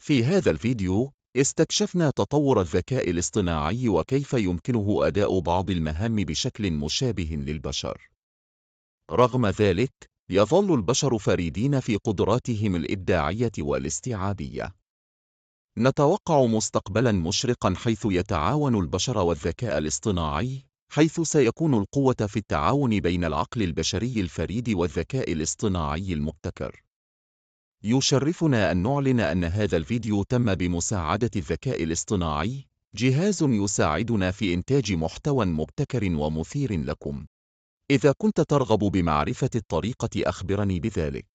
في هذا الفيديو استكشفنا تطور الذكاء الاصطناعي وكيف يمكنه أداء بعض المهام بشكل مشابه للبشر. رغم ذلك، يظل البشر فريدين في قدراتهم الإبداعية والاستيعابية. نتوقع مستقبلاً مشرقاً حيث يتعاون البشر والذكاء الاصطناعي، حيث سيكون القوة في التعاون بين العقل البشري الفريد والذكاء الاصطناعي المبتكر. يشرفنا أن نعلن أن هذا الفيديو تم بمساعدة الذكاء الاصطناعي، جهاز يساعدنا في إنتاج محتوى مبتكر ومثير لكم. إذا كنت ترغب بمعرفة الطريقة أخبرني بذلك.